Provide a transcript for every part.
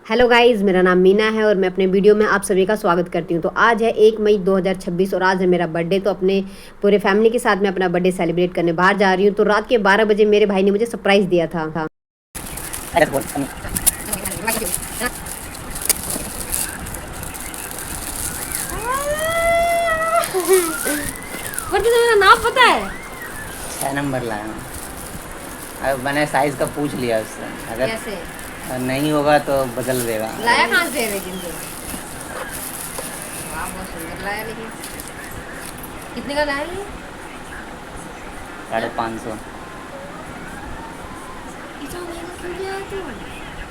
Hello guys, मेरा नाम मीना है और मैं अपने वीडियो में आप सभी का स्वागत करती हूँ। तो आज है 1 मई 2026 और आज है मेरा बर्थडे। तो अपने पूरे फैमिली के साथ मैं अपना बर्थडे सेलिब्रेट करने बाहर जा रही हूँ। तो रात के 12 बजे मेरे भाई ने मुझे सरप्राइज़ दिया था। मेरा नाम पता है? 6 नंबर लाया हूँ। अब मैंने साइज का पूछ लिया उससे, अगर कैसे नहीं होगा तो बदल देगा। लाया कहाँ से है लेकिन तो? वाह, बहुत सुंदर लाया। लेकिन कितने का लाया ये? 550।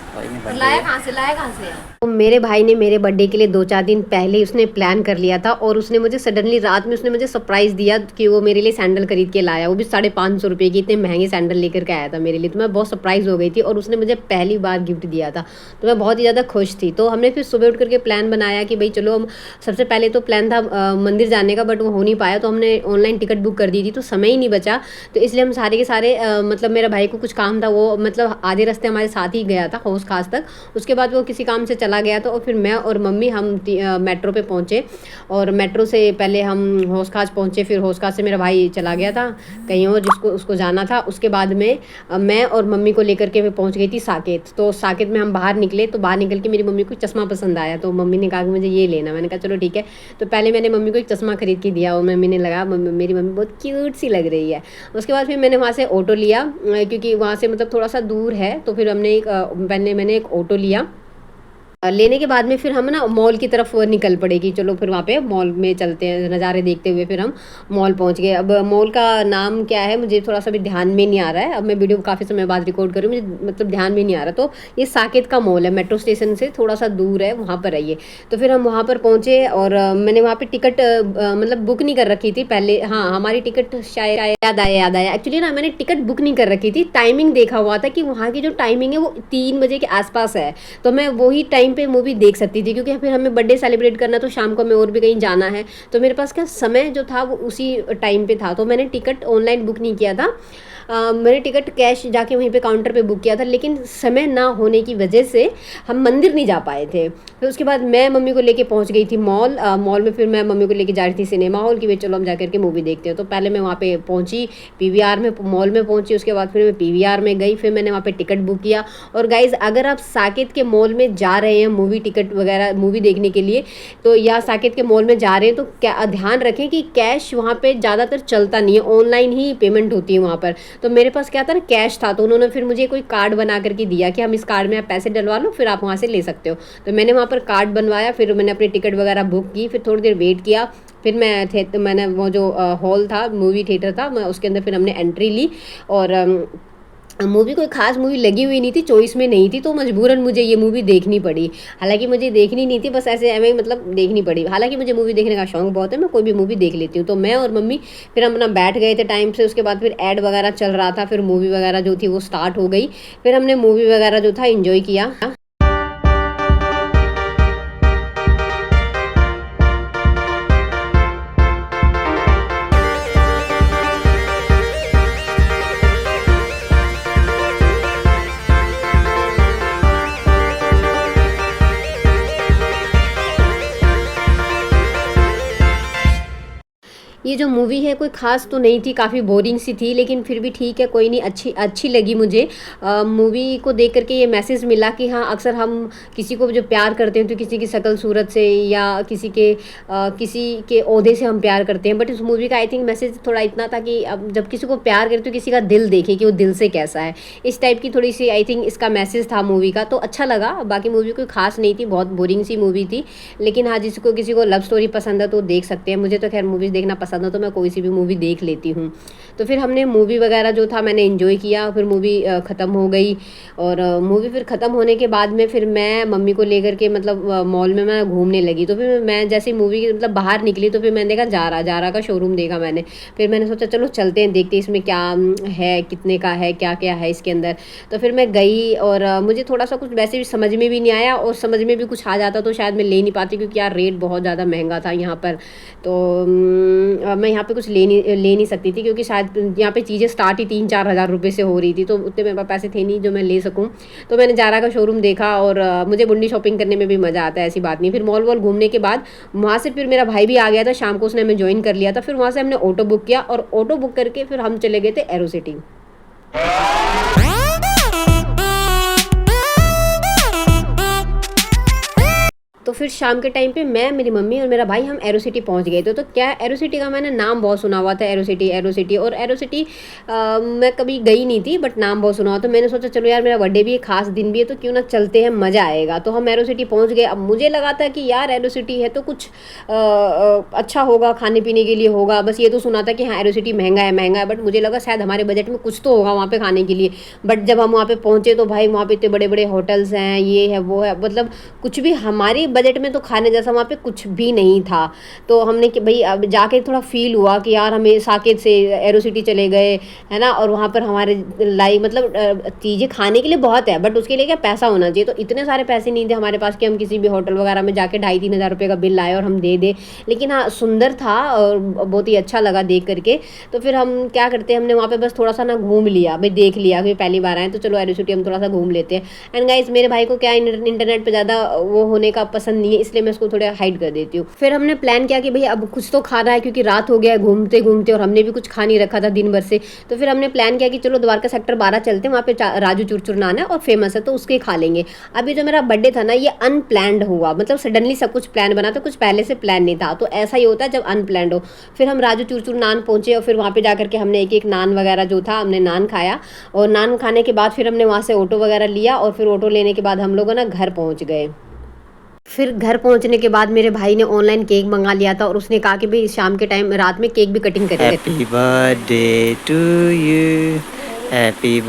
कोई नहीं, लाया कहाँ से? तो मेरे भाई ने मेरे बर्थडे के लिए 2-4 दिन पहले ही उसने प्लान कर लिया था और उसने मुझे सडनली रात में उसने मुझे सरप्राइज़ दिया कि वो मेरे लिए सैंडल खरीद के लाया। वो भी 550 रुपये की, इतने महंगे सैंडल लेकर के आया था मेरे लिए। तो मैं बहुत सरप्राइज़ हो गई थी और उसने मुझे पहली बार गिफ्ट दिया था, तो मैं बहुत ही ज़्यादा खुश थी। तो हमने फिर सुबह उठ करके प्लान बनाया कि भाई चलो, हम सबसे पहले तो प्लान था मंदिर जाने का, बट वो हो नहीं पाया। तो हमने ऑनलाइन टिकट बुक कर दी थी, तो समय ही नहीं बचा। तो इसलिए हम सारे के सारे मतलब मेरा भाई को कुछ काम था, वो मतलब आधे रास्ते हमारे साथ ही गया था हौस खास तक। उसके बाद वो किसी काम से चला गया था और फिर मैं और मम्मी हम मेट्रो पे पहुँचे। और मेट्रो से पहले हम हौस खास पहुँचे, फिर हौस खास से मेरा भाई चला गया था कहीं और जिसको उसको जाना था। उसके बाद में मैं और मम्मी को लेकर के मैं पहुँच गई थी साकेत। तो साकेत में हम बाहर निकले, तो बाहर निकल के मेरी मम्मी को चश्मा पसंद आया, तो मम्मी ने कहा कि मुझे ये लेना। मैंने कहा चलो ठीक है। तो पहले मैंने मम्मी को एक चश्मा खरीद के दिया और मम्मी ने लगा, मेरी मम्मी बहुत क्यूट सी लग रही है। उसके बाद फिर मैंने वहाँ से ऑटो लिया, क्योंकि वहाँ से मतलब थोड़ा सा दूर है। तो फिर मैंने एक ऑटो लिया। लेने के बाद में फिर हम ना मॉल की तरफ निकल पड़े कि चलो फिर वहाँ पे मॉल में चलते हैं, नज़ारे देखते हुए फिर हम मॉल पहुँच गए। अब मॉल का नाम क्या है मुझे थोड़ा सा भी ध्यान में नहीं आ रहा है। अब मैं वीडियो काफ़ी समय बाद रिकॉर्ड कर रही हूँ, मुझे मतलब ध्यान में नहीं आ रहा। तो ये साकेत का मॉल है, मेट्रो स्टेशन से थोड़ा सा दूर है, वहाँ पर है ये। तो फिर हम वहाँ पर पहुँचे और मैंने वहाँ पर टिकट मतलब बुक नहीं कर रखी थी पहले। हाँ, हमारी टिकट शायद याद आया एक्चुअली ना, मैंने टिकट बुक नहीं कर रखी थी। टाइमिंग देखा हुआ था कि वहाँ की जो टाइमिंग है वो 3 बजे के आसपास है, तो मैं वही टाइम पे मूवी देख सकती थी। क्योंकि फिर हमें बर्थडे सेलिब्रेट करना, तो शाम को हमें और भी कहीं जाना है, तो मेरे पास क्या समय जो था वो उसी टाइम पे था। तो मैंने टिकट ऑनलाइन बुक नहीं किया था, मैंने टिकट कैश जाके वहीं पे काउंटर पे बुक किया था। लेकिन समय ना होने की वजह से हम मंदिर नहीं जा पाए थे। फिर उसके बाद मैं मम्मी को लेके पहुंच गई थी मॉल में। फिर मैं मम्मी को लेके जा रही थी सिनेमा हॉल की, वे चलो हम जा करके मूवी देखते हैं। तो पहले मैं वहाँ पे पहुँची, पीवीआर में, मॉल में पहुँची। उसके बाद फिर मैं पीवीआर में गई, फिर मैंने वहाँ पे टिकट बुक किया। और गाइज, अगर आप साकेत के मॉल में जा रहे हैं मूवी टिकट वगैरह मूवी देखने के लिए, तो या साकेत के मॉल में जा रहे हैं, तो क्या ध्यान रखें कि कैश वहाँ पे ज़्यादातर चलता नहीं है, ऑनलाइन ही पेमेंट होती है वहाँ पर। तो मेरे पास क्या था ना, कैश था। तो उन्होंने फिर मुझे कोई कार्ड बना करके दिया कि हम इस कार्ड में आप पैसे डलवा लो, फिर आप वहाँ से ले सकते हो। तो मैंने वहाँ पर कार्ड बनवाया, फिर मैंने अपनी टिकट वगैरह बुक की, फिर थोड़ी देर वेट किया। फिर मैंने वो जो हॉल था, मूवी थिएटर था, मैं उसके अंदर फिर हमने एंट्री ली। और मूवी कोई खास मूवी लगी हुई नहीं थी, चॉइस में नहीं थी, तो मजबूरन मुझे ये मूवी देखनी पड़ी। हालांकि मुझे देखनी नहीं थी, बस ऐसे हमें मतलब देखनी पड़ी। हालांकि मुझे मूवी देखने का शौक बहुत है, मैं कोई भी मूवी देख लेती हूँ। तो मैं और मम्मी फिर हम अपना बैठ गए थे टाइम से। उसके बाद फिर ऐड वगैरह चल रहा था, फिर मूवी वगैरह जो थी वो स्टार्ट हो गई। फिर हमने मूवी वगैरह जो था इंजॉय किया। ये जो मूवी है कोई ख़ास तो नहीं थी, काफ़ी बोरिंग सी थी, लेकिन फिर भी ठीक है, कोई नहीं, अच्छी लगी मुझे। मूवी को देख करके ये मैसेज मिला कि हाँ, अक्सर हम किसी को जो प्यार करते हैं तो किसी की शक्ल सूरत से या किसी के ओहदे से हम प्यार करते हैं। बट इस मूवी का आई थिंक मैसेज थोड़ा इतना था कि अब जब किसी को प्यार करते तो किसी का दिल देखे कि वो दिल से कैसा है, इस टाइप की थोड़ी सी आई थिंक इसका मैसेज था मूवी का। तो अच्छा लगा। बाकी मूवी कोई खास नहीं थी, बहुत बोरिंग सी मूवी थी। लेकिन हाँ, जिसको किसी को लव स्टोरी पसंद है तो देख सकते हैं। मुझे तो खैर मूवीज़ देखना पसंद है, तो मैं कोई सी भी मूवी देख लेती हूँ। तो फिर हमने मूवी वगैरह जो था मैंने एंजॉय किया। फिर मूवी ख़त्म हो गई और मूवी फिर ख़त्म होने के बाद में फिर मैं मम्मी को लेकर के मतलब मॉल में मैं घूमने लगी। तो फिर मैं जैसे मूवी मतलब बाहर निकली, तो फिर मैंने देखा जारा का शोरूम देखा मैंने। फिर मैंने सोचा चलो चलते हैं, देखते हैं इसमें क्या है, कितने का है, क्या क्या है इसके अंदर। तो फिर मैं गई और मुझे थोड़ा सा कुछ वैसे भी समझ में भी नहीं आया, और समझ में भी कुछ आ जाता तो शायद मैं ले नहीं पाती, क्योंकि यार रेट बहुत ज़्यादा महंगा था यहाँ पर। तो मैं यहाँ पे कुछ ले नहीं सकती थी, क्योंकि शायद यहाँ पे चीज़ें स्टार्ट ही 3-4 हज़ार रुपये से हो रही थी, तो उतने मेरे पास पैसे थे नहीं जो मैं ले सकूँ। तो मैंने जारा का शोरूम देखा, और मुझे बुंडी शॉपिंग करने में भी मज़ा आता है, ऐसी बात नहीं। फिर मॉल वॉल घूमने के बाद वहाँ से फिर मेरा भाई भी आ गया था, शाम को उसने हमें ज्वाइन कर लिया था। फिर वहाँ से हमने ऑटो बुक किया, और ऑटो बुक करके फिर हम चले गए थे एरो सिटी। तो फिर शाम के टाइम पे मैं, मेरी मम्मी और मेरा भाई हम एरो सिटी पहुंच गए थे। तो क्या एरो सिटी का मैंने नाम बहुत सुना हुआ था, एरो सिटी, और एरो सिटी मैं कभी गई नहीं थी, बट नाम बहुत सुना हुआ। तो मैंने सोचा चलो यार मेरा बर्थडे भी है, खास दिन भी है, तो क्यों ना चलते हैं, मज़ा आएगा। तो हम एरो सिटी पहुँच गए। अब मुझे लगा था कि यार एरो सिटी है तो कुछ अच्छा होगा, खाने पीने के लिए होगा, बस ये तो सुना था कि हाँ एरो सिटी महंगा है, बट मुझे लगा शायद हमारे बजट में कुछ तो होगा वहाँ पे खाने के लिए। बट जब हम वहाँ पे पहुँचे तो भाई वहाँ पे इतने बड़े बड़े होटल्स हैं, ये है वो है, मतलब कुछ भी हमारी बजट में तो खाने जैसा वहाँ पे कुछ भी नहीं था। तो हमने कि भाई अब जाके थोड़ा फील हुआ कि यार हमें साकेत से एरो सिटी चले गए, है ना, और वहाँ पर हमारे मतलब चीज़ें खाने के लिए बहुत है, बट उसके लिए क्या पैसा होना चाहिए। तो इतने सारे पैसे नहीं थे हमारे पास कि हम किसी भी होटल वगैरह में जाके 2,500-3 हज़ार रुपये का बिल लाए और हम दे दे। लेकिन हाँ सुंदर था और बहुत ही अच्छा लगा देख करके। तो फिर हम क्या करते हैं, हमने वहाँ पे बस थोड़ा सा ना घूम लिया, भाई देख लिया कि पहली बार आए तो चलो एरो सिटी हम थोड़ा सा घूम लेते हैं। एंड गाइस मेरे भाई को क्या इंटरनेट पे ज़्यादा वो होने का पसंद नहीं है, इसलिए मैं उसको थोड़ा हाइड कर देती हूँ। फिर हमने प्लान किया कि भाई अब कुछ तो खाना है, क्योंकि रात हो गया है घूमते घूमते, और हमने भी कुछ खा नहीं रखा था दिन भर से। तो फिर हमने प्लान किया कि चलो द्वारका सेक्टर 12 चलते हैं, वहाँ पे राजू चुरचुर नान है और फेमस है, तो उसके खा लेंगे। अभी जो मेरा बर्थडे था ना, ये अनप्लैंड हुआ, मतलब सडनली सब कुछ प्लान बना था, कुछ पहले से प्लान नहीं था। तो ऐसा ही होता है जब अनप्लैंड हो। फिर हम राजू चुरचुर नान पहुंचे, और फिर वहाँ पे जाकर के हमने एक एक नान वगैरह जो था हमने नान खाया, और नान खाने के बाद फिर हमने वहाँ से ऑटो वगैरह लिया, और फिर ऑटो लेने के बाद हम लोग ना घर पहुँच गए। फिर घर पहुंचने के बाद मेरे भाई ने ऑनलाइन केक मंगा लिया था, और उसने कहा कि भाई शाम के टाइम रात में केक भी कटिंग करेंगे। Happy birthday to you, happy.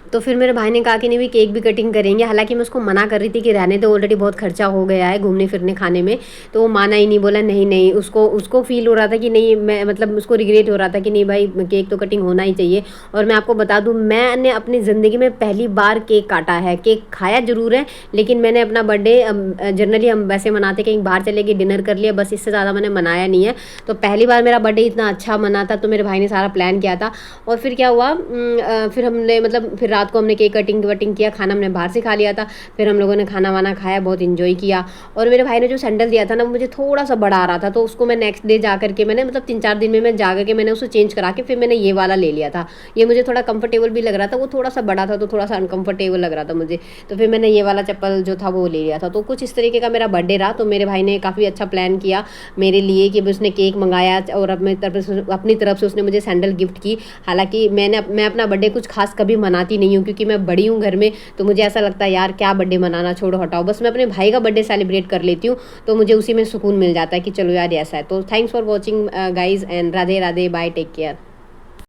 तो फिर मेरे भाई ने कहा कि नहीं भी केक भी कटिंग करेंगे। हालांकि मैं उसको मना कर रही थी कि रहने दो, ऑलरेडी बहुत खर्चा हो गया है घूमने फिरने खाने में। तो वो माना ही नहीं, बोला नहीं नहीं, उसको फील हो रहा था कि नहीं, मैं मतलब उसको रिग्रेट हो रहा था कि नहीं भाई केक तो कटिंग होना ही चाहिए। और मैं आपको बता दूँ, मैंने अपनी ज़िंदगी में पहली बार केक काटा है। केक खाया ज़रूर है, लेकिन मैंने अपना बर्थडे जनरली हम वैसे मनाते कहीं बाहर चले गए, डिनर कर लिया, बस इससे ज़्यादा मैंने मनाया नहीं है। तो पहली बार मेरा बर्थडे इतना अच्छा मना था। तो मेरे भाई ने सारा प्लान किया था, और फिर क्या हुआ, फिर हमने मतलब फिर रात को हमने केक कटिंग वटिंग किया, खाना हमने बाहर से खा लिया था। फिर हम लोगों ने खाना वाना खाया, बहुत इन्जॉय किया। और मेरे भाई ने जो सैंडल दिया था ना, मुझे थोड़ा सा बड़ा आ रहा था, तो उसको मैं नेक्स्ट डे जा करके मैंने मतलब 3-4 दिन में मैं जा करके मैंने उसे चेंज करा के फिर मैंने ये वाला ले लिया था। ये मुझे थोड़ा कंफर्टेबल भी लग रहा था, वो थोड़ा सा बड़ा था तो थोड़ा सा अनकंफर्टेबल लग रहा था मुझे। तो फिर मैंने ये वाला चप्पल जो था वो ले लिया था। तो कुछ इस तरीके का मेरा बर्थडे रहा। तो मेरे भाई ने काफ़ी अच्छा प्लान किया मेरे लिए कि उसने केक मंगाया, और अपनी तरफ से उसने मुझे सैंडल गिफ्ट की। हालांकि मैं अपना बर्थडे कुछ खास कभी मनाती नहीं हूँ, क्योंकि मैं बड़ी हूँ घर में, तो मुझे ऐसा लगता है यार क्या बर्थडे मनाना, छोड़ो हटाओ, बस मैं अपने भाई का बर्थडे सेलिब्रेट कर लेती हूँ। तो मुझे उसी में सुकून मिल जाता है कि चलो यार ऐसा है। तो thanks for watching guys, and Radhe Radhe, bye, take care.